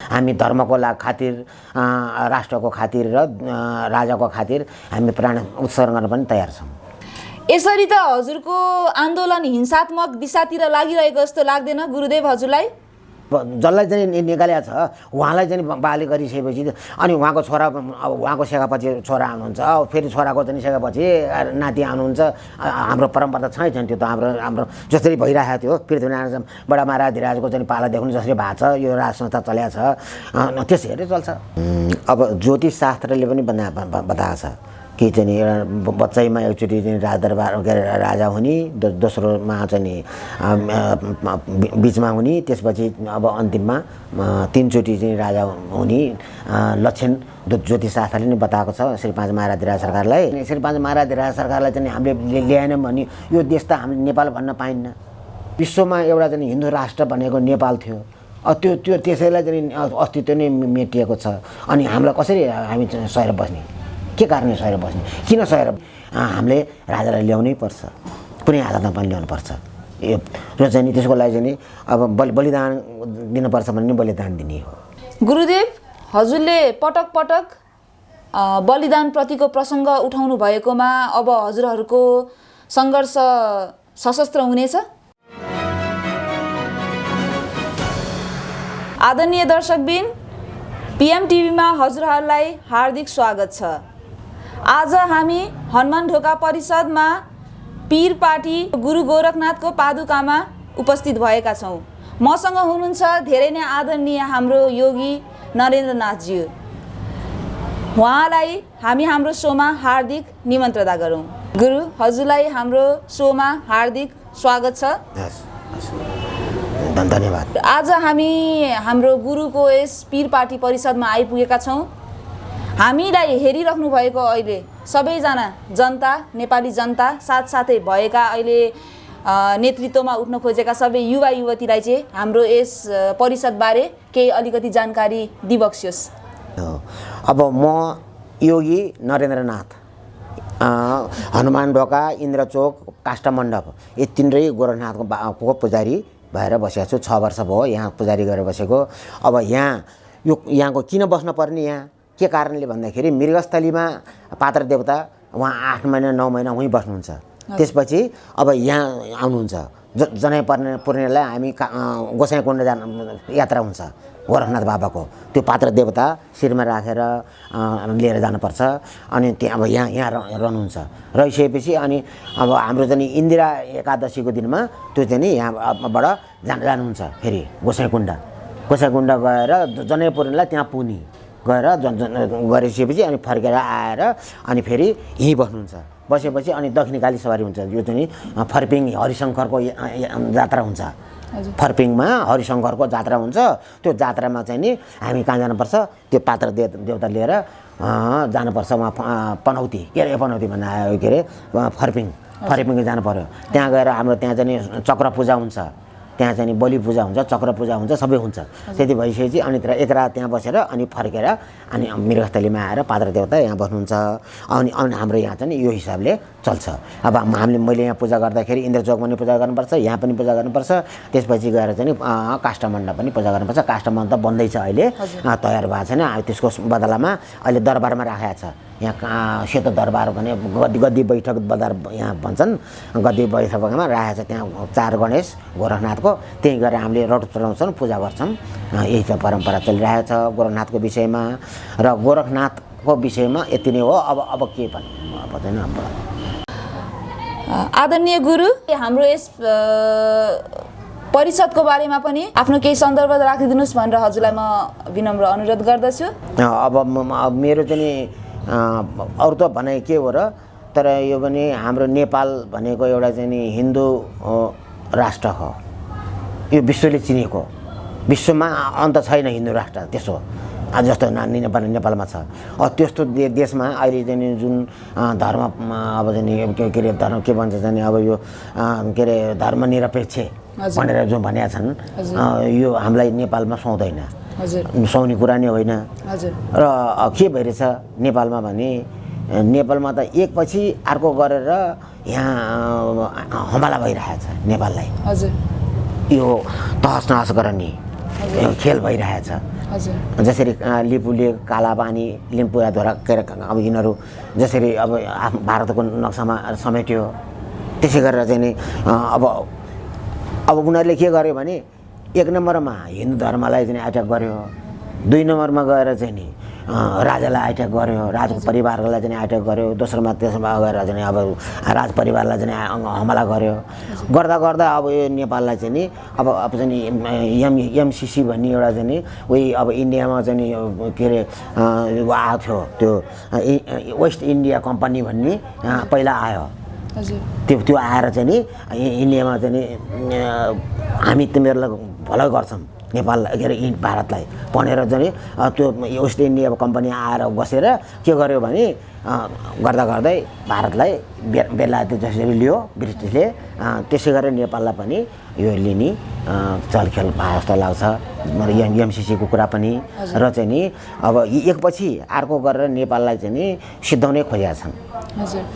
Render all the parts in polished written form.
हामी धर्मको खातिर, राष्ट्रको खातिर र राजाको खातिर हामी प्राण उत्सर्ग गर्न पनि तयार छौँ। यसरी त हजुरको आन्दोलन हिंसात्मक दिशातिर लागिरहेको जस्तो लाग्दैन गुरुदेव हजुरलाई? जसलाई चाहिँ निकालेको छ उहाँलाई चाहिँ बाली गरिसकेपछि अनि उहाँको छोरा, अब उहाँको सेकापछि छोरा आउनुहुन्छ, फेरि छोराको चाहिँ सेकापछि नाति आउनुहुन्छ। हाम्रो परम्परा त छैन त्यो त हाम्रो जसरी भइरहेको थियो पृथ्वीनारायण बडा महाराजको चाहिँ पालादेखि जसरी भएको छ यो राज संस्था चलेको छ त्यसरी चल्छ। अब ज्योतिष शास्त्रले पनि बताएको छ कि चाहिँ एउटा बच्चैमा एकचोटि चाहिँ राजदरबार के अरे राजा हुने, दोस्रोमा चाहिँ बिचमा हुने, त्यसपछि अब अन्तिममा 3 चोटि चाहिँ राजा हुने लक्षण ज्योतिष शास्त्रले नै बताएको छ श्री 5 महाराज सरकारलाई। श्री 5 महाराज सरकारलाई चाहिँ हामीले ल्याएनौँ भने यो देश त हामीले नेपाल भन्न पाइन्न। विश्वमा एउटा चाहिँ हिन्दू राष्ट्र भनेको नेपाल थियो, त्यो त्यसैलाई चाहिँ अस्तित्व नै मेटिएको छ। अनि हामीलाई कसरी हामी सहेर बस्ने, के कारणले सहेर बस्ने, किन सहेर? हामीले राजालाई ल्याउनै पर्छ, कुनै हालतमा पनि ल्याउनुपर्छ यो र चाहिँ त्यसको लागि चाहिँ अब बलिदान दिनुपर्छ भने बलिदान दिने हो। गुरुदेव हजुरले पटक पटक बलिदान प्रतिको प्रसङ्ग उठाउनु भएकोमा अब हजुरहरूको सङ्घर्ष सशस्त्र हुनेछ? आदरणीय दर्शकबिन, पीएम टिभीमा हजुरहरूलाई हार्दिक स्वागत छ। आज हामी हनुमान ढोका परिषदमा पीर पार्टी गुरु गोरखनाथको पादुकामा उपस्थित भएका छौँ। मसँग हुनुहुन्छ धेरै नै आदरणीय हाम्रो योगी नरेन्द्रनाथज्यू। उहाँलाई हामी हाम्रो सोमा हार्दिक निमन्त्रणा गरौँ। गुरु हजुरलाई हाम्रो सोमा हार्दिक स्वागत छ। धन्यवाद। आज हामी हाम्रो गुरुको यस पीर पार्टी परिषदमा आइपुगेका छौँ। हामीलाई हेरिराख्नु भएको अहिले सबैजना जनता, नेपाली जनता, साथसाथै भएका अहिले नेतृत्वमा उठ्न खोजेका सबै युवा युवतीलाई चाहिँ हाम्रो यस परिषदबारे केही अलिकति जानकारी दिबक्सियोस्। अब म योगी नरेन्द्रनाथ हनुमान ढोका, इन्द्रचोक, काष्ठमण्डप यी तीनरै गोरखनाथको पुजारी भएर बसेको छु। 6 वर्ष भयो यहाँ पुजारी गरेर बसेको। अब यहाँको किन बस्न पर्ने, यहाँ के कारणले भन्दाखेरि मृगस्थलीमा पात्र देवता उहाँ 8 महिना 9 महिना उहीँ बस्नुहुन्छ। त्यसपछि अब यहाँ आउनुहुन्छ जनै पूर्णेलाई हामी गोसाइँकुण्ड यात्रा हुन्छ गोरखनाथ बाबाको, त्यो पात्र देवता शिरमा राखेर लिएर जानुपर्छ। अनि त्यहाँ अब यहाँ रहनुहुन्छ। रहिसकेपछि अनि अब हाम्रो चाहिँ इन्दिरा एकादशीको दिनमा त्यो चाहिँ नि यहाँबाट जानुहुन्छ फेरि गोसाइँकुण्ड गएर जनै पूर्णेलाई त्यहाँ पुग्ने गएर गरिसकेपछि अनि फर्केर आएर अनि फेरि यहीँ बस्नुहुन्छ। बसेपछि अनि दक्षिणकाली सवारी हुन्छ। यो चाहिँ फर्पिङ हरिशङ्करको जात्रा हुन्छ। फर्पिङमा हरिशङ्करको जात्रा हुन्छ। त्यो जात्रामा चाहिँ नि हामी कहाँ जानुपर्छ, त्यो पात्र देवता लिएर जानुपर्छ उहाँ पनौती, के अरे पनौती भन्दा आयो के अरे फर्पिङ जानु पर्यो। त्यहाँ गएर हाम्रो त्यहाँ चाहिँ चक्र पूजा हुन्छ, त्यहाँ चाहिँ बलि पूजा हुन्छ, चक्र पूजा हुन्छ, सबै हुन्छ। त्यति भइसकेपछि अनि एक रात त्यहाँ बसेर अनि फर्केर अनि मृगस्थलीमा आएर पात्र देवता यहाँ बस्नुहुन्छ। अनि हाम्रो यहाँ चाहिँ यो हिसाबले चल्छ। अब मैले यहाँ पूजा गर्दाखेरि इन्द्रचोक पनि पूजा गर्नुपर्छ, यहाँ पनि पूजा गर्नुपर्छ। त्यसपछि गएर चाहिँ काष्ठमण्डप पनि पूजा गर्नुपर्छ। काष्ठमण्डप बन्दैछ अहिले, तयार भएको छैन। त्यसको बदलामा अहिले दरबारमा राखेको छ। यहाँ सेतो दरबार भने गद्दी बैठक बजार यहाँ भन्छन्, गद्दी बैठकमा राखेको छ। त्यहाँ 4 गणेश गोरखनाथको, त्यहीँ गएर हामीले रट चलाउँछौँ, पूजा गर्छौँ। यही त परम्परा चलिरहेको छ गोरखनाथको विषयमा। र गोरखनाथको विषयमा यति नै हो। अब के भन्नु पर्दैन। आदरणीय गुरु, हाम्रो यस परिषदको बारेमा पनि आफ्नो केही सन्दर्भ राखिदिनुहोस् भनेर हजुरलाई म विनम्र अनुरोध गर्दछु। अब मेरो चाहिँ अरू त भनाइ के हो र, तर यो पनि हाम्रो नेपाल भनेको एउटा चाहिँ नि हिन्दू राष्ट्र हो। यो विश्वले चिनेको, विश्वमा अन्त छैन हिन्दू राष्ट्र त्यसो जस्तो नेपालमा छ। त्यस्तो देशमा अहिले चाहिँ जुन धर्म अब चाहिँ के अरे धर्म के भन्छ चाहिँ अब यो के अरे धर्मनिरपेक्ष भनेर जो भनेका छन्, यो हामीलाई नेपालमा सुहाउँदैन, सुहाउने कुरा नै होइन। र के भइरहेछ नेपालमा भने, नेपालमा त एकपछि अर्को गरेर यहाँ हमला भइरहेछ नेपाललाई। यो तहस नहस गर्ने खेल भइरहेछ। हजुर जसरी लिपुले कालापानी लिम्पुयाधोरा अब यिनीहरू जसरी अब भारतको नक्सामा समेट्यो, त्यसै गरेर चाहिँ नि अब उनीहरूले के गर्यो भने 1 नम्बरमा हिन्दू धर्मलाई चाहिँ एट्याक गर्यो, 2 नम्बरमा गएर चाहिँ नि राजालाई एट्याक गर्यो, राजको परिवारलाई चाहिँ एट्याक गर्यो, दोस्रोमा तेस्रोमा गएर चाहिँ अब राज परिवारलाई चाहिँ हमला गर्यो। गर्दा गर्दा अब यो नेपाललाई चाहिँ नि अब चाहिँ नि एमसिसी भन्ने एउटा चाहिँ नि उही अब इन्डियामा चाहिँ नि के अरे आएको थियो, त्यो वेस्ट इन्डिया कम्पनी भन्ने पहिला आयो। त्यो आएर चाहिँ नि इन्डियामा चाहिँ नि हामी तिमीहरूलाई भलो गर्छौँ नेपाललाई के अरे भारतलाई भनेर चाहिँ त्यो वेस्ट इन्डिया कम्पनी आएर बसेर के गर्यो भने गर्दा गर्दै भारतलाई बेलायत जसरी लियो ब्रिटिसले, त्यसै गरेर नेपाललाई पनि यो लिने चलखेल भए जस्तो लाग्छ एमसिसीको कुरा पनि। र चाहिँ नि अब एकपछि अर्को गरेर नेपाललाई चाहिँ नि सिद्धाउनै खोजेका छन्।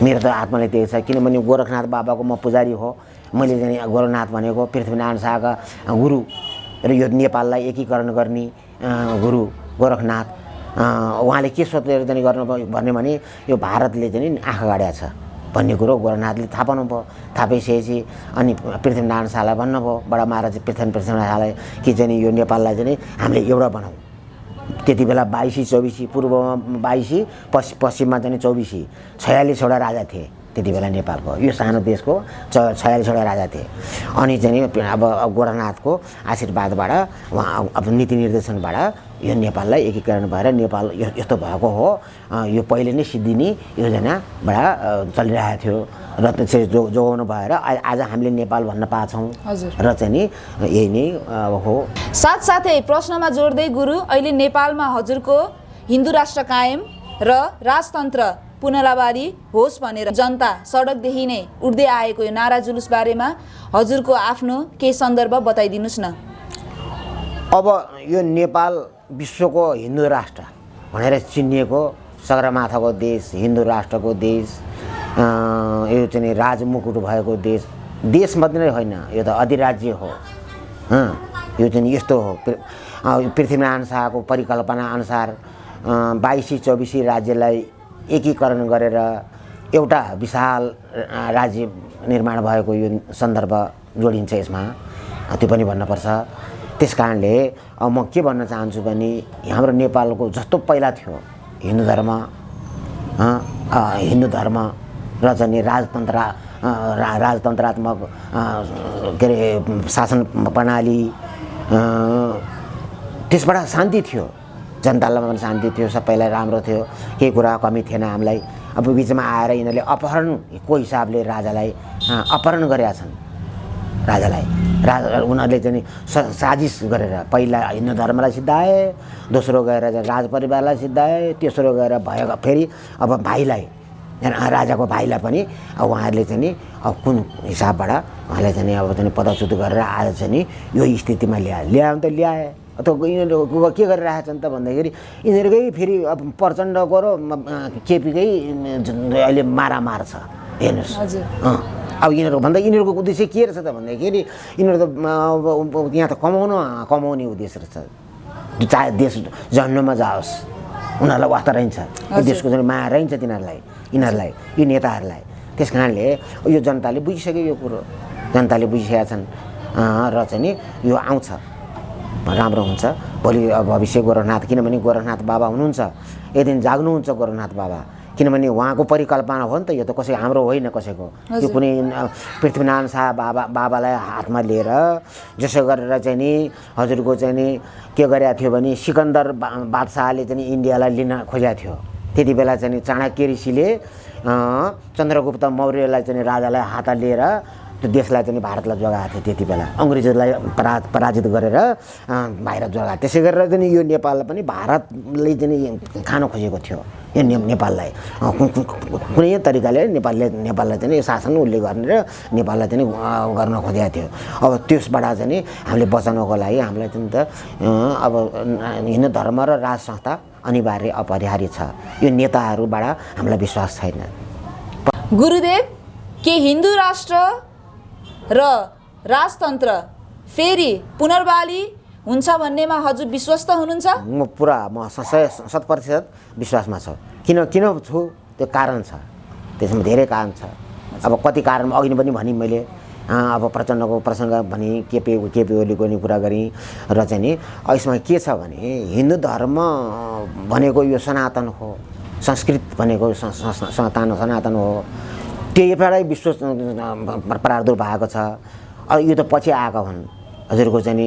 मेरो त आत्माले त्यही छ, किनभने गोरखनाथ बाबाको म पुजारी हो, मैले चाहिँ गोरखनाथ भनेको पृथ्वीनारायण शाहका गुरु र यो नेपाललाई एकीकरण गर्ने गुरु गोरखनाथ, उहाँले के सोचेर चाहिँ गर्नु भन्ने भने यो भारतले चाहिँ आँखा गाडेको छ भन्ने कुरो गोरखनाथले थाहा पाउनुभयो। थाहा पाइसकेपछि अनि पृथ्वीनारायण शाहलाई भन्नुभयो, बडा महाराज पृथ्वीनारायण शाहलाई कि चाहिँ यो नेपाललाई चाहिँ हामीले एउटा बनाऊँ। त्यति बेला 22-24 पूर्वमा 22 पश्चिममा चाहिँ 24 46वटा राजा थिए त्यति बेला नेपालको, यो सानो देशको 46वटा राजा थिए। अनि चाहिँ अब गोरखनाथको आशीर्वादबाट उहाँ अब नीति निर्देशनबाट यो नेपाललाई एकीकरण भएर नेपाल यस्तो भएको हो, यो पहिले नै सिद्धिने योजनाबाट चलिरहेको थियो र त्यसरी जोगाउनु भएर आज हामीले नेपाल भन्न पाछौँ र चाहिँ नि यही नै हो। साथसाथै प्रश्नमा जोड्दै गुरु, अहिले नेपालमा हजुरको हिन्दू राष्ट्र कायम र राजतन्त्र पुनरावृत्ति होस् भनेर जनता सडकदेखि नै उड्दै आएको यो नारा जुलुस बारेमा हजुरको आफ्नो केही सन्दर्भ बताइदिनुहोस् न। अब यो नेपाल विश्वको हिन्दू राष्ट्र भनेर चिनिएको सगरमाथाको देश, हिन्दू राष्ट्रको देश, यो चाहिँ राजमुकुट भएको देश मात्रै नै होइन, यो त अधिराज्य हो। यो चाहिँ यस्तो हो, पृथ्वीनारायण शाहको परिकल्पना अनुसार 22-24 राज्यलाई एकीकरण गरेर एउटा विशाल राज्य निर्माण भएको यो सन्दर्भ जोडिन्छ यसमा, त्यो पनि भन्नुपर्छ। त्यस कारणले अब म के भन्न चाहन्छु भने हाम्रो नेपालको जस्तो पहिला थियो हिन्दू धर्म र चाहिँ राजतन्त्रात्मक के अरे शासन प्रणाली, त्यसबाट शान्ति थियो, जनतालाई पनि शान्ति थियो, सबैलाई राम्रो थियो, केही कुरा कमी थिएन हामीलाई। अब बिचमा आएर यिनीहरूले अपहरणको हिसाबले राजालाई अपहरण गरेका छन्। उनीहरूले चाहिँ साजिस गरेर पहिला हिन्दू धर्मलाई सिद्धाए, दोस्रो गएर राज परिवारलाई सिद्धाए, तेस्रो गएर भयो फेरि अब भाइलाई, राजाको भाइलाई पनि अब उहाँहरूले चाहिँ अब कुन हिसाबबाट उहाँले चाहिँ अब चाहिँ पदच्युत गरेर आज चाहिँ यो स्थितिमा ल्यायो त ल्याए। अथवा यिनीहरू के गरिरहेका छन् त भन्दाखेरि यिनीहरूकै फेरि अब प्रचण्डको र केपीकै अहिले मारामार छ हेर्नुहोस्। अब यिनीहरू भन्दा यिनीहरूको उद्देश्य के रहेछ त भन्दाखेरि यिनीहरू त यहाँ त कमाउने उद्देश्य रहेछ, चाहे देश जन्ममा जाओस् उनीहरूलाई वास्ता रहन्छ, देशको चाहिँ माया रहन्छ यिनीहरूलाई यो नेताहरूलाई। त्यस कारणले यो जनताले बुझिसक्यो, यो कुरो जनताले बुझिसकेका छन् र चाहिँ नि यो आउँछ राम्रो हुन्छ भोलि भविष्य गोरखनाथ, किनभने गोरखनाथ बाबा हुनुहुन्छ, एक दिन जाग्नुहुन्छ गोरखनाथ बाबा, किनभने उहाँको परिकल्पना हो नि त, यो त कसै हाम्रो होइन कसैको, यो कुनै पृथ्वीनारायण शाह बाबालाई हातमा लिएर जसो गरेर चाहिँ नि हजुरको चाहिँ नि के गरेको थियो भने सिकन्दर बादशाहले चाहिँ इन्डियालाई लिन खोजेको थियो। त्यति बेला चाहिँ चाणक्य ऋषिले चन्द्रगुप्त मौर्यलाई चाहिँ राजालाई हात लिएर त्यो देशलाई चाहिँ भारतलाई जोगाएको थियो। त्यति बेला अङ्ग्रेजहरूलाई पराजित गरेर बाहिर जोगाएको। त्यसै गरेर चाहिँ यो नेपाललाई पनि भारतले चाहिँ खान खोजेको थियो, यो नेपाललाई कुनै तरिकाले नेपाललाई चाहिँ शासन उसले गर्ने र नेपाललाई चाहिँ गर्न खोजेको थियो। अब त्यसबाट चाहिँ हामीले बचाउनको लागि हामीलाई चाहिँ त अब हिन्दू धर्म र राज संस्था अनिवार्य अपरिहार्य छ, यो नेताहरूबाट हामीलाई विश्वास छैन। गुरुदेव, के हिन्दू राष्ट्र र राजतन्त्र फेरि पुनर्बहाली हुन्छ भन्नेमा हजुर विश्वस्त हुनुहुन्छ? म 100% विश्वासमा छु। किन छु त्यो कारण छ, त्यसमा धेरै कारण छ। अब कति कारण अघि पनि भने मैले, अब प्रचण्डको प्रसङ्ग भने केपी ओलीको नि कुरा गरेँ र चाहिँ नि यसमा के छ भने हिन्दू धर्म भनेको यो सनातन हो, संस्कृत भनेको सनातन हो, त्यहीबाटै विश्व प्रादुर्भाव भएको छ। यो त पछि आएको हुन्। हजुरको चाहिँ नि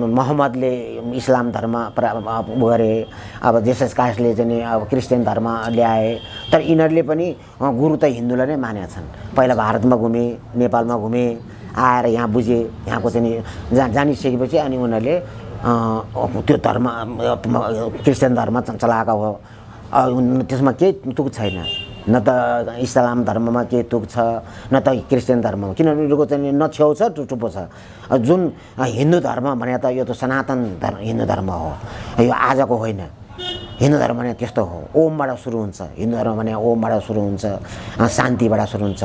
मोहम्मदले इस्लाम धर्म गरे, अब जेसस क्राइस्टले चाहिँ नि अब क्रिस्चियन धर्म ल्याए, तर यिनीहरूले पनि गुरु त हिन्दूलाई नै मानेका छन्। पहिला भारतमा घुमे, नेपालमा घुमे, आएर यहाँ बुझे, यहाँको चाहिँ नि जानिसकेपछि अनि उनीहरूले त्यो धर्म क्रिस्चियन धर्म चलाएको हो। त्यसमा केही तुक छैन, न त इस्लाम धर्ममा केही तुक छ, न त क्रिस्चियन धर्ममा, किनभने उनीहरूको चाहिँ न छेउ छ टुप्पो छ। जुन हिन्दू धर्म भने त यो त सनातन हिन्दू धर्म हो, यो आजको होइन। हिन्दू धर्म भने त्यस्तो हो, ओमबाट सुरु हुन्छ। हिन्दू धर्म भने ओमबाट सुरु हुन्छ, शान्तिबाट सुरु हुन्छ,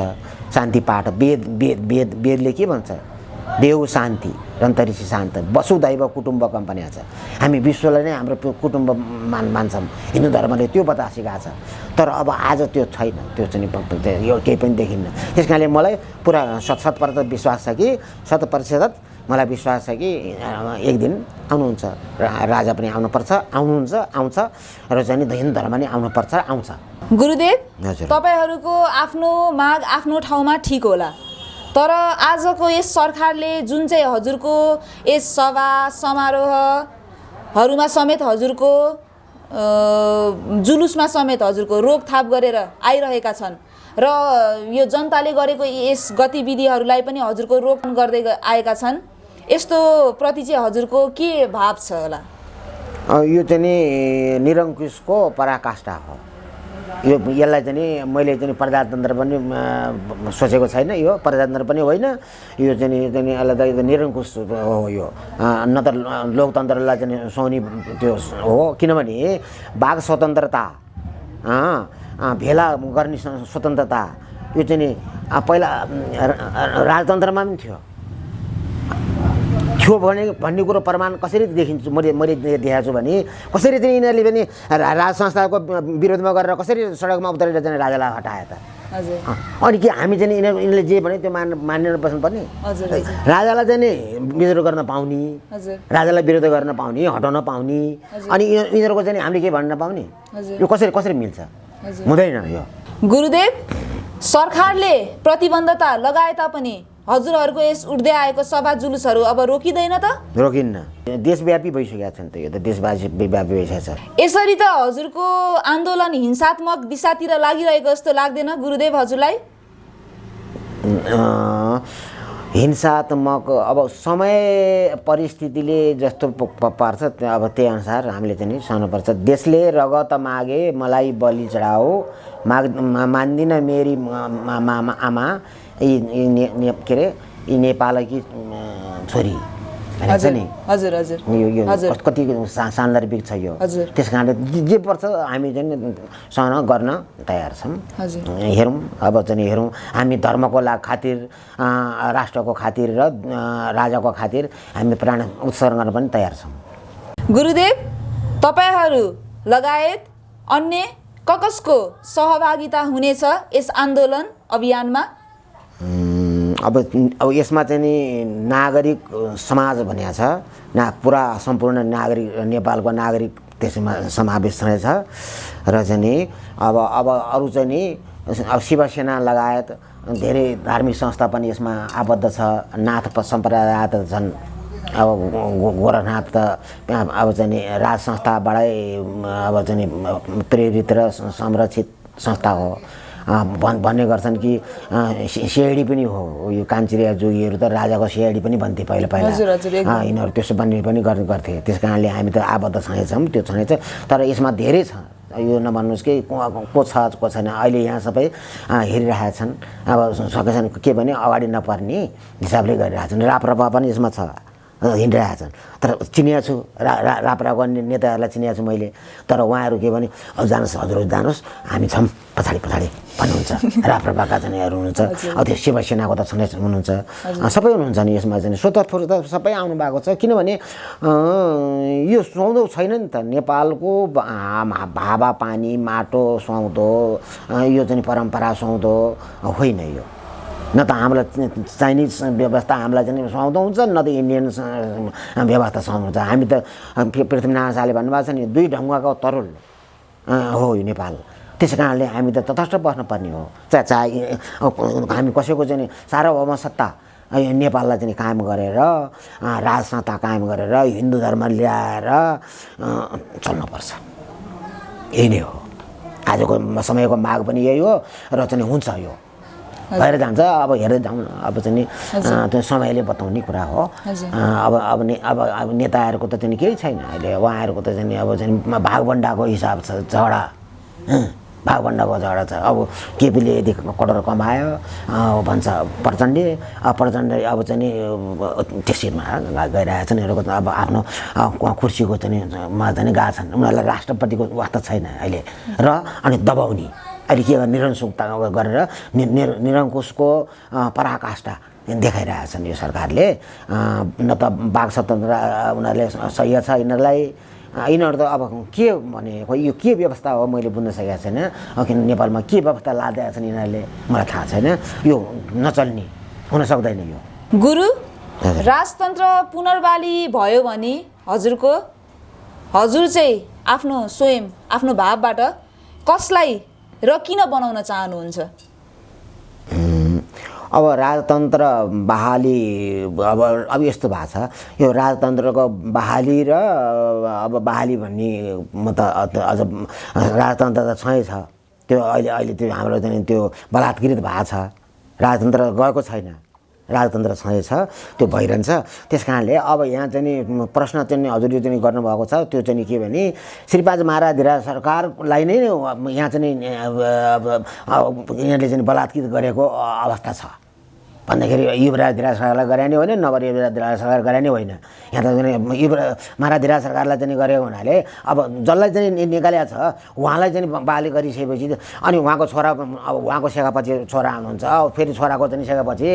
शान्ति पाठ। वेदले के भन्छ? देव शान्ति रन्तरिक्षी शान्त वसुधैव कुटुम्बकम पनि छ। हामी विश्वलाई नै हाम्रो कुटुम्ब मान्छौँ। हिन्दू धर्मले त्यो बतासिरहेको छ, तर अब आज त्यो छैन, त्यो चाहिँ यो केही पनि देखिन्न। त्यस कारणले मलाई पुरा 100% विश्वास छ कि 100% मलाई विश्वास छ कि एक दिन आउनुहुन्छ राजा पनि आउनुपर्छ, आउँछ र चाहिँ हिन्दू धर्म पनि आउनुपर्छ, आउँछ। गुरुदेव, हजुर, तपाईहरूको आफ्नो माग आफ्नो ठाउँमा ठिक होला, तर आजको यस सरकारले जुन चाहिँ हजुरको यस सभा समारोहहरूमा समेत हजुरको जुलुसमा समेत हजुरको रोकथाप गरेर आइरहेका छन् र यो जनताले गरेको यस गतिविधिहरूलाई पनि हजुरको रोकन गर्दै आएका छन्। यस्तो प्रति चाहिँ हजुरको के भाव छ होला? यो चाहिँ नि निरङ्कुशको पराकाष्ठा हो। यसलाई चाहिँ नि मैले चाहिँ प्रजातन्त्र पनि सोचेको छैन, यो प्रजातन्त्र पनि होइन, यो चाहिँ नि यसलाई निरङ्कुश हो। यो न त लोकतन्त्रलाई चाहिँ सुहाउने त्यो हो, किनभने वाक स्वतन्त्रता, भेला गर्ने स्वतन्त्रता यो चाहिँ नि पहिला राजतन्त्रमा पनि थियो भन्ने कुरो प्रमाण कसरी देखिन्छु मैले देखाएको छु भने कसरी चाहिँ यिनीहरूले पनि राज संस्थाको विरोधमा गरेर कसरी सडकमा उत्रेर चाहिँ राजालाई हटाए त। अनि के हामी चाहिँ यिनीहरूले जे भने त्यो मानेर बस्नुपर्ने? राजालाई चाहिँ नि विरोध गर्न पाउने, राजालाई विरोध गर्न पाउने, हटाउन पाउने, अनि यिनीहरूको चाहिँ हामीले के भन्न पाउने? यो कसरी मिल्छ? हुँदैन यो। गुरुदेव, सरकारले प्रतिबन्धता लगाए तापनि हजुरहरूको यस उड्दै आएको सभा जुलुसहरू अब रोकिँदैन त? रोकिन्न, देशव्यापी भइसकेको छ नि त, यो त देशव्यापी भइसकेको छ। यसरी त हजुरको आन्दोलन हिंसात्मक दिशातिर लागिरहेको जस्तो लाग्दैन गुरुदेव हजुरलाई? हिंसात्मक अब समय परिस्थितिले जस्तो पर्छ अब त्यही अनुसार हामीले चाहिँ नि सहनुपर्छ। देशले रगत मागे मलाई बलि चढाओ, मान्दिन मेरी आमा के अरे यी नेपालकी छोरी भनेको छ नि। हजुर हजुर, यो कति सान्दर्भिक छ यो। त्यस कारणले जे पर्छ हामी चाहिँ सहन गर्न तयार छौँ। हेरौँ अब चाहिँ हेरौँ, हामी धर्मको खातिर, राष्ट्रको खातिर र राजाको खातिर हामी प्राण उत्सर्ग गर्न पनि तयार छौँ। गुरुदेव, तपाईँहरू लगायत अन्य कसको सहभागिता हुनेछ यस आन्दोलन अभियानमा? अब यसमा चाहिँ नि नागरिक समाज भनिएको छ, पुरा सम्पूर्ण नागरिक नेपालको नागरिक त्यसमा समावेश रहेछ र चाहिँ नि अब अरू चाहिँ नि शिवसेना लगायत धेरै धार्मिक संस्था पनि यसमा आबद्ध छ। नाथ सम्प्रदाय त छन्, अब गोरखनाथ त अब चाहिँ नि राज संस्थाबाटै अब चाहिँ नि प्रेरित र संरक्षित संस्था हो भन्ने गर्छन् कि सिआइडी पनि हो। यो कान्छिरिया जोगीहरू त राजाको सिआइडी पनि भन्थे पहिला यिनीहरू त्यसो भन्ने पनि गर्थे। त्यस कारणले हामी त आबद्ध छँदैछौँ, त्यो छँदैछ। तर यसमा धेरै छ, यो नभन्नुहोस् कि को छ को छैन। अहिले यहाँ सबै हेरिरहेका छन्, अब सकेछन् के भने अगाडि नपर्ने हिसाबले गरिरहेका छन्। राप्रपा पनि यसमा छ, हिँडिरहेका छन्। तर चिनिएको छु, राप्राको नेताहरूलाई चिनिएको छु मैले। तर उहाँहरू के भने जानुहोस् हजुर जानुहोस्, हामी छौँ पछाडि पछाडि भन्नुहुन्छ। राप्रपाका जानेहरू हुनुहुन्छ, अब त्यो शिवसेनाको त छँदै हुनुहुन्छ, सबै हुनुहुन्छ नि यसमा चाहिँ। स्वतर्फ त सबै आउनु भएको छ, किनभने यो सुहाउँदो छैन नि त। नेपालको हावा पानी माटो सुहाउँदो, यो चाहिँ परम्परा सुहाउँदो होइन। यो न त हामीलाई चाइनिज व्यवस्था हामीलाई चाहिँ सुहाउँदो हुन्छ, न त इन्डियन व्यवस्था सुहाउँदो हुन्छ। हामी त पृथ्वीनारायण शाहले भन्नुभएको छ नि, दुई ढङ्गको तरुल हो यो नेपाल। त्यसै कारणले हामी त तटस्थ बस्नुपर्ने हो। चाहे हामी कसैको चाहिँ सार्वभौम सत्ता नेपाललाई चाहिँ कायम गरेर, राज संस्था कायम गरेर, हिन्दू धर्म ल्याएर चल्नुपर्छ। यही नै हो आजको समयको माग पनि यही हो र चाहिँ हुन्छ। यो भएर जान्छ। अब हेर्दै जाउँ, अब चाहिँ त्यो समयले बताउने कुरा हो। अब नेताहरूको त चाहिँ केही छैन अहिले। उहाँहरूको त चाहिँ अब चाहिँ भागभण्डाको हिसाब छ, झगडा भागभण्डाको झगडा छ। अब केपीले यदि करोड कमायो भन्छ प्रचण्डले, प्रचण्ड अब चाहिँ त्यसैमा गइरहेछन्। यिनीहरूको अब आफ्नो कुर्सीको चाहिँ मा चाहिँ गएको छन्। उनीहरूलाई राष्ट्रपतिको वास्ता छैन अहिले। र अनि दबाउने अहिले के निरङ्कुशता गरेर निरङ्कुशको पराकाष्ठा देखाइरहेछन् यो सरकारले। न त वाक स्वतन्त्र उनीहरूले सही छ यिनीहरूलाई। यिनीहरू त अब के भने यो के व्यवस्था हो मैले बुझ्न सकेको छैन। किन नेपालमा के व्यवस्था लादिरहेका छन् यिनीहरूले मलाई थाहा छैन। यो नचल्ने हुन सक्दैन। यो गुरु राजतन्त्र पुनर्वाली भयो भने हजुर चाहिँ आफ्नो स्वयं आफ्नो भावबाट कसलाई र किन बनाउन चाहनुहुन्छ? अब राजतन्त्र बहाली अब यस्तो भएको छ, यो राजतन्त्रको बहाली र अब बहाली भन्ने म त अझ राजतन्त्र त छ। त्यो अहिले त्यो हाम्रो चाहिँ त्यो बलात्कृत भएको छ। राजतन्त्र गएको छैन, राजतन्त्र छ, त्यो भइरहन्छ। त्यस कारणले अब यहाँ चाहिँ प्रश्न चाहिँ हजुरले चाहिँ गर्नुभएको छ, त्यो चाहिँ के भने श्रीपाद महाराज सरकारलाई नै यहाँ चाहिँ यहाँले चाहिँ बलात्कृत गरेको अवस्था छ भन्दाखेरि युवराज धिराज सरकारलाई गरे नि होइन, नगर युवराज धिराज सरकार गरे नि होइन। यहाँ त महाराज धिराज सरकारलाई चाहिँ गरेको हुनाले अब जसलाई चाहिँ निकालेको छ उहाँलाई चाहिँ बाली गरिसकेपछि अनि उहाँको छोरा, अब उहाँको सेकापछि छोरा आउनुहुन्छ, फेरि छोराको चाहिँ सेकापछि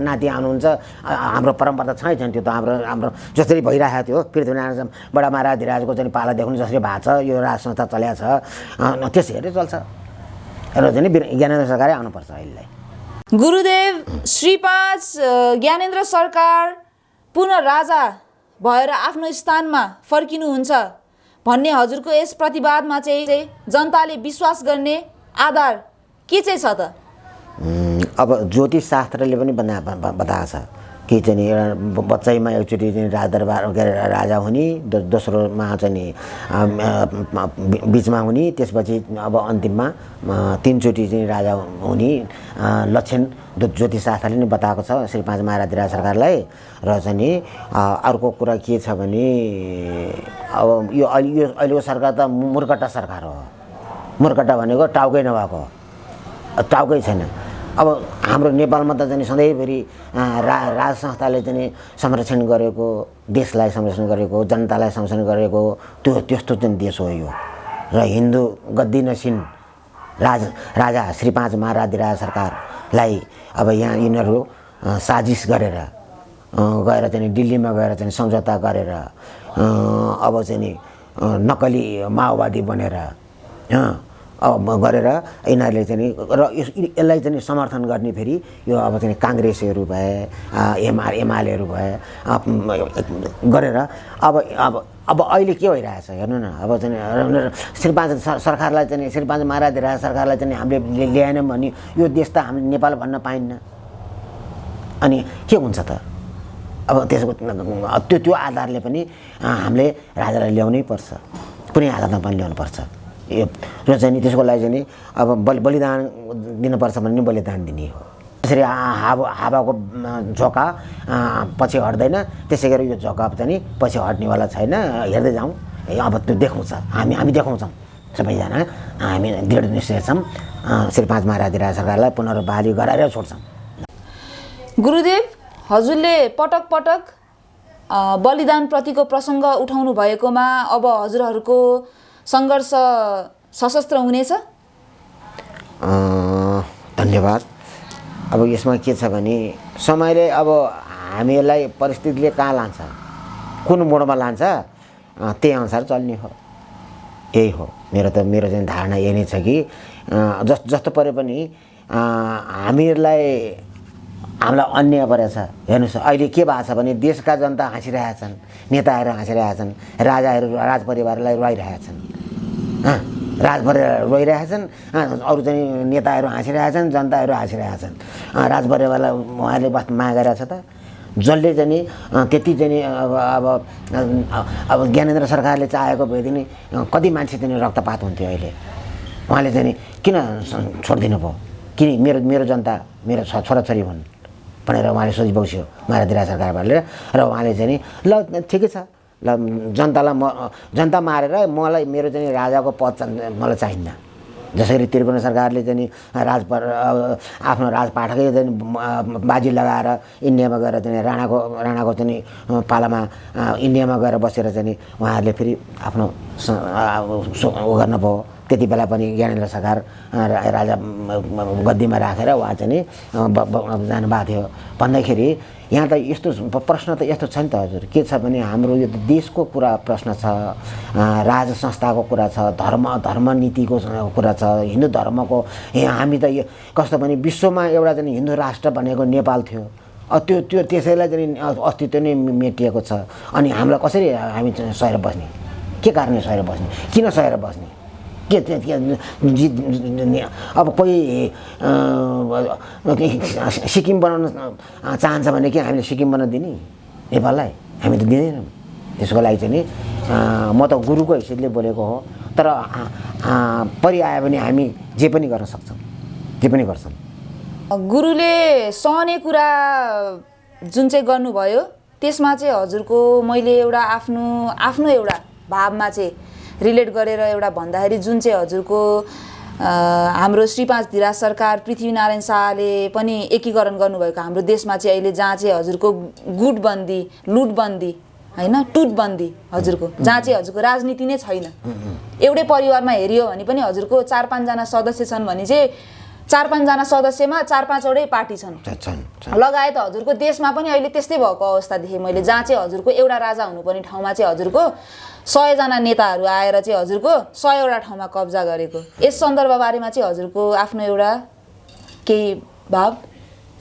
नाति आउनुहुन्छ। हाम्रो परम्परा त छैन त्यो त। हाम्रो जसरी भइरहेको थियो पृथ्वीनारायण बडा महाराज धिराजको चाहिँ पालादेखि जसरी भएको छ, यो राज संस्था चलेको छ, त्यसै हेरेर चल्छ। र चाहिँ ज्ञानेन्द्र सरकारै आउनुपर्छ अहिलेलाई। गुरुदेव श्रीपाद ज्ञानेन्द्र सरकार पुनः राजा भएर आफ्नो स्थानमा फर्किनुहुन्छ भन्ने हजुरको यस प्रतिवादमा चाहिँ जनताले विश्वास गर्ने आधार के चाहिँ छ त? अब ज्योतिष शास्त्रले पनि बताएको छ कि चाहिँ एउटा बच्चैमा एकचोटि चाहिँ राजदरबार राजा हुने, दोस्रोमा चाहिँ बिचमा हुने, त्यसपछि अब अन्तिममा तीनचोटि चाहिँ राजा हुने लक्षण ज्योतिष शास्त्रले नै बताएको छ श्रीपाद महाराज धिराज सरकारलाई। र चाहिँ अर्को कुरा के छ भने अब यो अहिलेको सरकार त मूर्खटा सरकार हो। मूर्खटा भनेको टाउकै नभएको, टाउकै छैन। अब हाम्रो नेपालमा त चाहिँ सधैँभरि राज संस्थाले चाहिँ संरक्षण गरेको, देशलाई संरक्षण गरेको, जनतालाई संरक्षण गरेको त्यस्तो चाहिँ देश हो यो। र हिन्दू गद्दी नसिन राजा श्रीपाद महाराज धिराज सरकारलाई अब यहाँ यिनीहरू साजिस गरेर गएर चाहिँ दिल्लीमा गएर चाहिँ सम्झौता गरेर अब चाहिँ नक्कली माओवादी बनेर गरेर यिनीहरूले चाहिँ र यसलाई चाहिँ समर्थन गर्ने फेरि यो अब चाहिँ काङ्ग्रेसहरू भए, एमालेहरू भए गरेर अब अहिले के भइरहेछ हेर्नु न। अब चाहिँ श्रीपाद सरकारलाई चाहिँ श्रीपाद महाराज धिराज सरकारलाई चाहिँ हामीले ल्याएनौँ भने यो देश त हामी नेपाल भन्न पाइन्न। अनि के हुन्छ त? अब त्यसको त्यो आधारले पनि हामीले राजालाई ल्याउनै पर्छ, कुनै आधारमा पनि ल्याउनुपर्छ यो। र चाहिँ त्यसको लागि चाहिँ अब बलिदान दिनुपर्छ भने नि बलिदान दिने हो। त्यसरी हावाको झोका पछि हट्दैन, त्यसै गरी यो झोका चाहिँ पछि हट्नेवाला छैन। हेर्दै जाउँ, अब त्यो देखाउँछ, हामी देखाउँछौँ सबैजना। हामी दृढ निश्चय छौँ श्रीपाद महाराज धिराज सरकारलाई पुनर्बहाली गराएर छोड्छौँ। गुरुदेव हजुरले पटक पटक बलिदानप्रतिको प्रसङ्ग उठाउनु भएकोमा अब हजुरहरूको सङ्घर्ष सशस्त्र हुनेछ? धन्यवाद। अब यसमा के छ भने समयले अब हामीलाई परिस्थितिले कहाँ लान्छ, कुन मोडमा लान्छ, त्यही अनुसार चल्ने हो। यही हो मेरो चाहिँ धारणा यही नै छ कि जस्तो परे पनि हामीलाई अन्याय परेछ। हेर्नुहोस् अहिले के भएको छ भने देशका जनता हाँसिरहेका छन्, नेताहरू हाँसिरहेका छन्, राजाहरू राजपरिवारलाई रुवाइरहेका छन्, राजपरिवार रोइरहेका छन्, अरू चाहिँ नेताहरू हाँसिरहेका छन्, जनताहरू हाँसिरहेका छन्। राजपरिवारलाई उहाँले बस माग गरेको छ त जसले चाहिँ त्यति चाहिँ अब ज्ञानेन्द्र सरकारले चाहेको भएदेखि कति मान्छे चाहिँ रक्तपात हुन्थ्यो। अहिले उहाँले चाहिँ किन छोडिदिनु भयो? किन मेरो जनता मेरो छोराछोरी हुन् भनेर उहाँले सोची बस्यो मायावती सरकारले। र उहाँले चाहिँ ल ठिकै छ, ल जनता मारेर मलाई मेरो चाहिँ राजाको पद मलाई चाहिन्न। जसरी त्रिभुवन सरकारले चाहिँ आफ्नो राजपाठकै चाहिँ बाजी लगाएर इन्डियामा गएर चाहिँ राणाको चाहिँ पालामा इन्डियामा गएर बसेर चाहिँ उहाँहरूले फेरि आफ्नो उ गर्न भयो। त्यति बेला पनि ज्ञानेन्द्र सरकार राजा गद्दीमा राखेर उहाँ चाहिँ जानुभएको थियो। भन्दाखेरि यहाँ त यस्तो प्रश्न त यस्तो छ नि त हजुर, के छ भने हाम्रो यो देशको कुरा प्रश्न छ, राज संस्थाको कुरा छ, धर्म नीतिको कुरा छ, हिन्दू धर्मको। हामी त यो कस्तो भने विश्वमा एउटा चाहिँ हिन्दू राष्ट्र भनेको नेपाल थियो। त्यो त्यसैलाई चाहिँ अस्तित्व नै मेटिएको छ। अनि हामीलाई कसरी हामी सहेर बस्ने? के कारणले सहेर बस्ने? किन सहेर बस्ने? के अब कोही सिक्किम बनाउन चाहन्छ भने के हामीले सिक्किम बनाउन दिने नेपाललाई? हामी त दिँदैनौँ। त्यसको लागि चाहिँ नि म त गुरुको हैसियतले बोलेको हो। तर परिआयो भने हामी जे पनि गर्न सक्छौँ, जे पनि गर्छौँ। गुरुले सहने कुरा जुन चाहिँ गर्नुभयो त्यसमा चाहिँ हजुरको मैले एउटा आफ्नो एउटा भावमा चाहिँ रिलेट गरेर एउटा भन्दाखेरि जुन चाहिँ हजुरको हाम्रो श्री 5 धिराज सरकार पृथ्वीनारायण शाहले पनि एकीकरण गर्नुभएको हाम्रो देशमा चाहिँ अहिले जहाँ चाहिँ हजुरको गुटबन्दी लुटबन्दी होइन टुटबन्दी हजुरको जहाँ चाहिँ हजुरको राजनीति नै छैन। एउटै परिवारमा हेरियो भने पनि हजुरको 4-5 जना सदस्य छन् भने चाहिँ 4-5 जना सदस्यमा 4-5 वटै पार्टी छन्। लगायत हजुरको देशमा पनि अहिले त्यस्तै भएको अवस्था देखेँ मैले, जहाँ चाहिँ हजुरको एउटा राजा हुनुपर्ने ठाउँमा चाहिँ हजुरको 100 जना नेताहरू आएर चाहिँ हजुरको 100 वटा ठाउँमा कब्जा गरेको। यस सन्दर्भबारेमा चाहिँ हजुरको आफ्नो एउटा केही भाव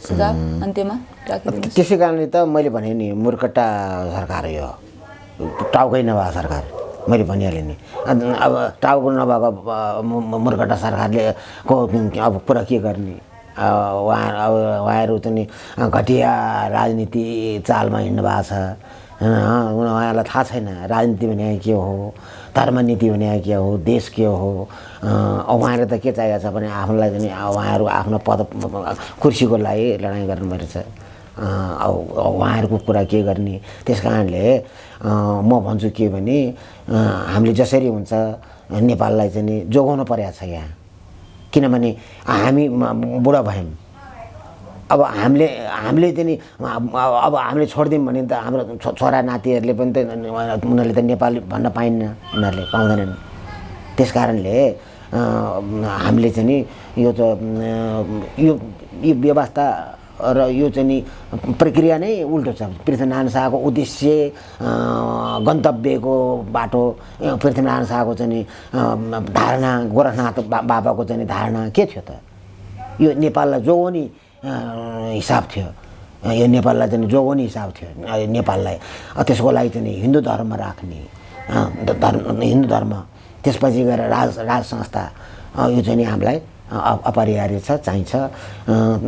सुझाव अन्त्यमा राखिदिनुहोस्। त्यसै कारणले त मैले भने नि मुर्खटा सरकार यो टाउकै नभएको सरकार मैले भनिहालेँ नि। अब टाउको नभएको मुर्खटा सरकारले अब कुरा के गर्ने? उहाँहरू चाहिँ घटिया राजनीति चालमा हिँड्नु भएको छ। उहाँहरूलाई थाहा छैन राजनीति भने के हो, धर्मनीति भने के हो, देश के हो। उहाँहरू त के चाहिएको छ भने आफूलाई चाहिँ उहाँहरू आफ्नो पद कुर्सीको लागि लडाइँ गर्नुभएको छ। अब उहाँहरूको कुरा के गर्ने? त्यस कारणले म भन्छु के भने हामीले जसरी हुन्छ नेपाललाई चाहिँ जोगाउनु परेको छ यहाँ। किनभने हामी बुढा भयौँ। अब हामीले चाहिँ अब हामीले छोडिदियौँ भने त हाम्रो छोरा नातिहरूले पनि त उनीहरूले त नेपाली भन्न पाइन्न, उनीहरूले पाउँदैनन्। त्यस कारणले हामीले चाहिँ यो त यो व्यवस्था र यो चाहिँ प्रक्रिया नै उल्टो छ। पृथ्वीनारायण शाहको उद्देश्य गन्तव्यको बाटो पृथ्वीनारायण शाहको चाहिँ धारणा गोरखनाथ बाबाको चाहिँ धारणा के थियो त? यो नेपाललाई जोगाउने हिसाब थियो। यो नेपाललाई चाहिँ जोगाउने हिसाब थियो नेपाललाई। त्यसको लागि चाहिँ हिन्दू धर्म राख्ने हिन्दू धर्म, त्यसपछि गएर राज संस्था यो चाहिँ हामीलाई अपरिहार्य छ, चाहिन्छ।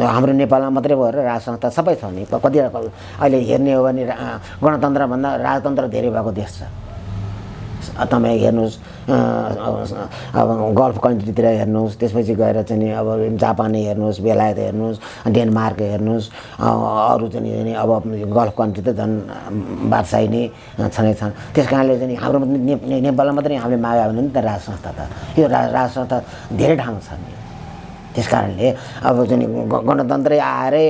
हाम्रो नेपालमा मात्रै भएर राज संस्था सबै छ नि। कति अहिले हेर्ने हो भने गणतन्त्रभन्दा राजतन्त्र धेरै भएको देश छ। तपाईँ हेर्नुहोस् अब गल्फ कन्ट्रीतिर हेर्नुहोस्, त्यसपछि गएर चाहिँ अब जापान हेर्नुहोस्, बेलायत हेर्नुहोस्, डेनमार्क हेर्नुहोस्, अरू चाहिँ अब गल्फ कन्ट्री त झन् बादशाही नै छँदै छन्। त्यस कारणले चाहिँ हाम्रो नेपालमा मात्रै हामीले माग्यो भने नि त राज संस्था त यो राज संस्था धेरै ठाउँमा छ नि। त्यस कारणले अब चाहिँ गणतन्त्रै आएरै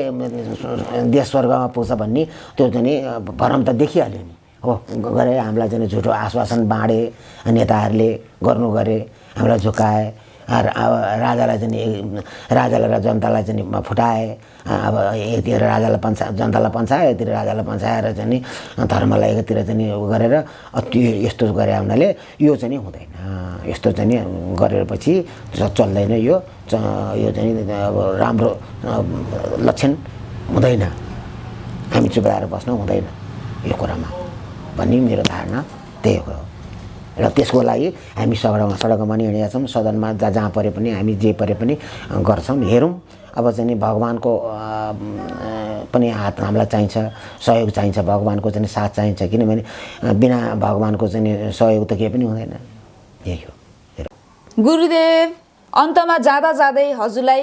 देश स्वर्गमा पुग्छ भन्ने त्यो चाहिँ भरम त देखिहाल्यो नि हो गरे हामीलाई चाहिँ झुटो आश्वासन बाँडे नेताहरूले गर्नु गरे हामीलाई झुकाए राजालाई चाहिँ राजालाई र जनतालाई चाहिँ फुटाए अब यतिर राजालाई जनतालाई पन्छायो यतिर राजालाई पन्छाएर चाहिँ धर्मलाई एकतिर चाहिँ गरेर त्यो यस्तो गरे हुनाले यो चाहिँ हुँदैन यस्तो चाहिँ गरेपछि चल्दैन यो चाहिँ अब राम्रो लक्षण हुँदैन हामी चुप रहेर बस्न हुँदैन यो कुरामा भन्ने मेरो धारणा त्यही हो र त्यसको लागि हामी सडकमा नि हिँडेका छौँ सदनमा जहाँ परे पनि हामी जे परे पनि गर्छौँ हेरौँ अब चाहिँ भगवानको पनि हात हामीलाई चाहिन्छ सहयोग चाहिन्छ भगवानको चाहिँ साथ चाहिन्छ किनभने बिना भगवानको चाहिँ सहयोग त केही पनि हुँदैन यही हो गुरुदेव अन्तमा जाँदा जाँदै हजुरलाई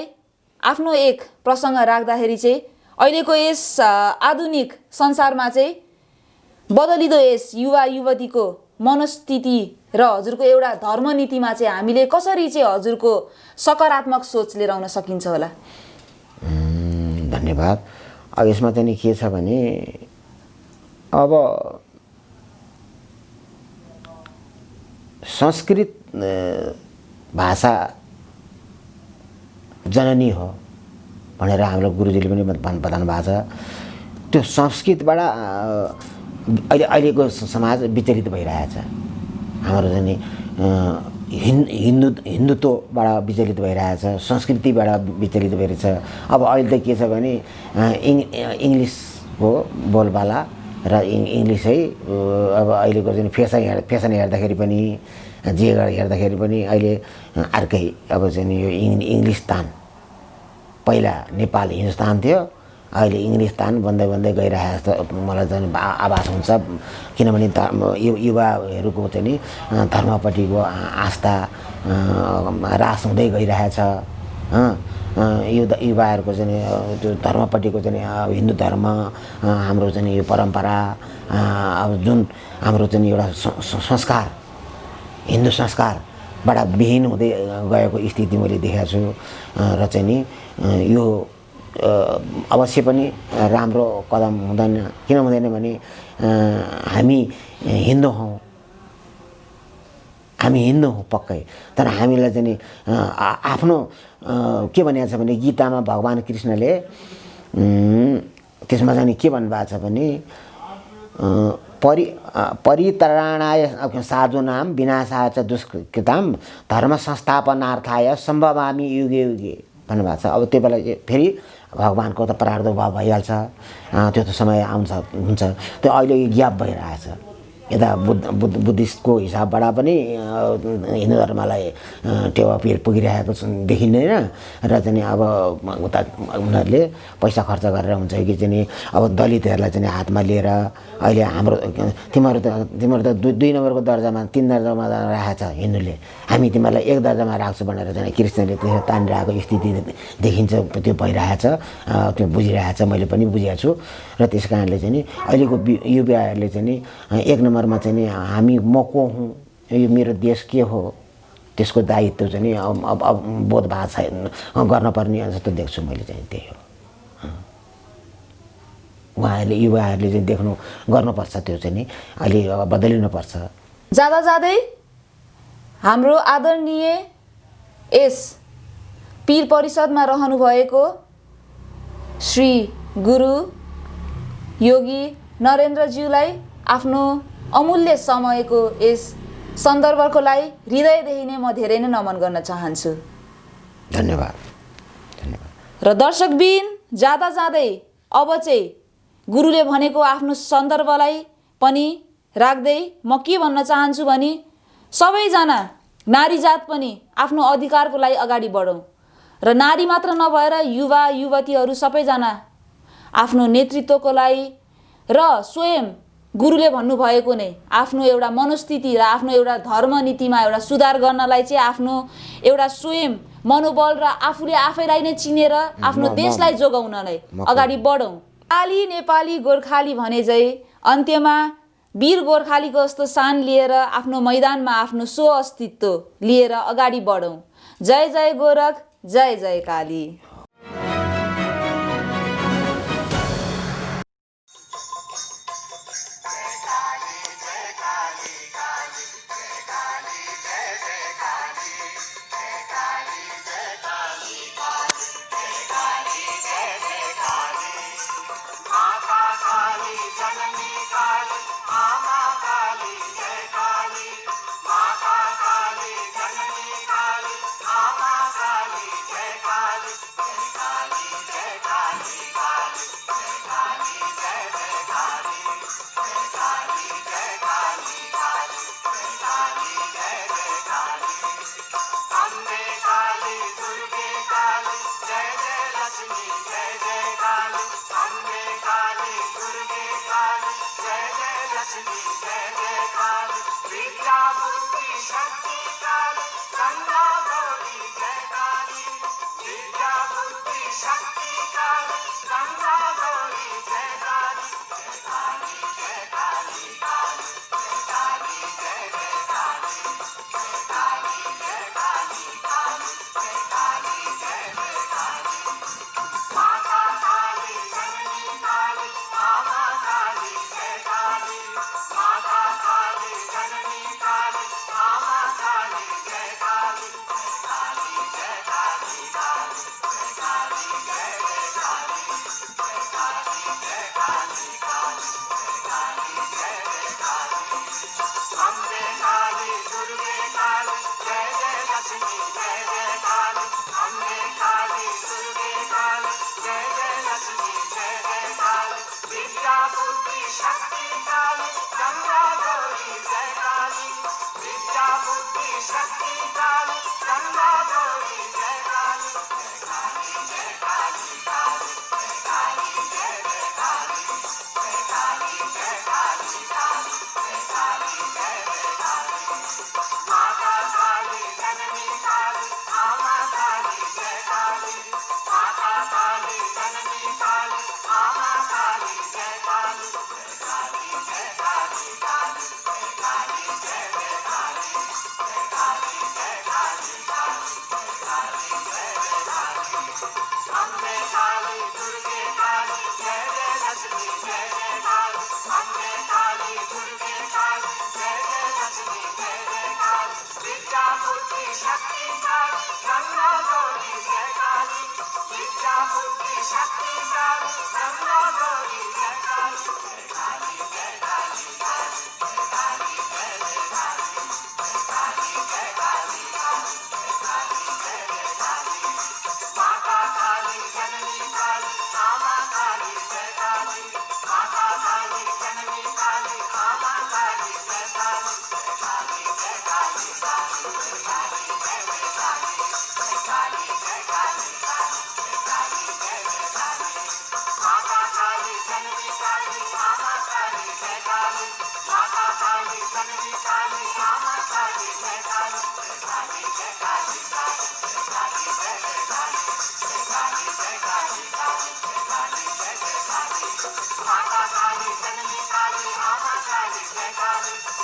आफ्नो एक प्रसङ्ग राख्दाखेरि चाहिँ अहिलेको यस आधुनिक संसारमा चाहिँ बदलिँदो यस युवा युवतीको मनस्थिति र हजुरको एउटा धर्मनीतिमा चाहिँ हामीले कसरी चाहिँ हजुरको सकारात्मक सोच लिएर आउन सकिन्छ होला धन्यवाद अब यसमा चाहिँ के छ भने अब संस्कृत भाषा जननी हो भनेर हाम्रो गुरुजीले पनि बताउनु भएको छ त्यो संस्कृतबाट अहिलेको समाज विचलित भइरहेछ हाम्रो चाहिँ हिन्दुत्वबाट विचलित भइरहेछ संस्कृतिबाट विचलित भइरहेछ अब अहिले त के छ भने इङ्ग्लिसको बोलबाला र इङ्ग्लिसै अब अहिलेको चाहिँ फेसन हेर्दाखेरि पनि जे हेर्दाखेरि पनि अहिले अर्कै अब चाहिँ यो इङ्ग्लिस्तान पहिला नेपाल हिन्दुस्तान थियो अहिले इङ्ग्लिस्तान बन्दै बन्दै गइरहेको जस्तो मलाई चाहिँ आभास हुन्छ किनभने युवाहरूको चाहिँ धर्मपट्टिको आस्था ह्रास हुँदै गइरहेछ युवाहरूको चाहिँ त्यो धर्मपट्टिको चाहिँ हिन्दू धर्म हाम्रो चाहिँ यो परम्परा अब जुन हाम्रो चाहिँ एउटा संस्कार हिन्दू संस्कारबाट विहीन हुँदै गएको स्थिति मैले देखेको छु र चाहिँ नि यो अवश्य पनि राम्रो कदम हुँदैन किन हुँदैन भने हामी हिन्दू हौँ पक्कै तर हामीलाई चाहिँ आफ्नो के भनेको छ भने गीतामा भगवान् कृष्णले त्यसमा चाहिँ के भन्नुभएको छ भने परित्राणाय साधूनां विनाशाय च दुष्कृतां धर्म संस्थापनार्थाय सम्भवामि युगे युगे भन्नुभएको छ अब त्यो बेला फेरि भगवानको त प्रादुर्भाव भइहाल्छ त्यो त समय हुन्छ त्यो अहिले ग्याप भइरहेछ यता बुद्धिस्टको हिसाबबाट पनि हिन्दू धर्मलाई टेवा पुगिरहेको देखिँदैन र चाहिँ अब उता उनीहरूले पैसा खर्च गरेर हुन्छ कि चाहिँ अब दलितहरूलाई चाहिँ हातमा लिएर अहिले हाम्रो तिमीहरू त 2 नम्बरको दर्जामा 3 दर्जामा राखेको छ हिन्दूले हामी तिमीहरूलाई 1 दर्जामा राख्छु भनेर चाहिँ क्रिस्चियनले त्यसरी तानिरहेको स्थिति देखिन्छ त्यो भइरहेछ त्यो बुझिरहेछ मैले पनि बुझेको छु र त्यस कारणले चाहिँ नि अहिलेको युवाहरूले चाहिँ नि 1 नम्बरमा चाहिँ नि हामी म को हुँ यो मेरो देश के हो त्यसको दायित्व चाहिँ नि अब बोध भाषा गर्नुपर्ने जस्तो देख्छु मैले चाहिँ त्यही हो उहाँहरूले युवाहरूले चाहिँ गर्नुपर्छ त्यो चाहिँ नि अहिले बदलिनुपर्छ जाँदा जाँदै हाम्रो आदरणीय यस पीर परिषदमा रहनुभएको श्री गुरु योगी नरेन्द्रज्यूलाई आफ्नो अमूल्य समयको यस सन्दर्भको लागि हृदयदेखि नै म धेरै नै नमन गर्न चाहन्छु धन्यवाद र दर्शकबिन जाँदा जाँदै अब चाहिँ गुरुले भनेको आफ्नो सन्दर्भलाई पनि राख्दै म के भन्न चाहन्छु भने सबैजना नारी जात पनि आफ्नो अधिकारको लागि अगाडि बढौँ र नारी मात्र नभएर युवा युवतीहरू सबैजना आफ्नो नेतृत्वको लागि र स्वयं गुरुले भन्नुभएको नै आफ्नो एउटा मनोस्थिति र आफ्नो एउटा धर्मनीतिमा एउटा सुधार गर्नलाई चाहिँ आफ्नो एउटा स्वयं मनोबल र आफूले आफैलाई नै चिनेर आफ्नो देशलाई जोगाउनलाई अगाडि बढौँ नेपाली गोर्खाली भने चाहिँ अन्त्यमा वीर गोर्खालीको जस्तो सान लिएर आफ्नो मैदानमा आफ्नो स्व अस्तित्व लिएर अगाडि बढौँ जय जय गोरख जय जय काली।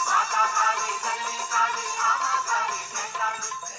माता काली जननी काली मामा काली जय काली।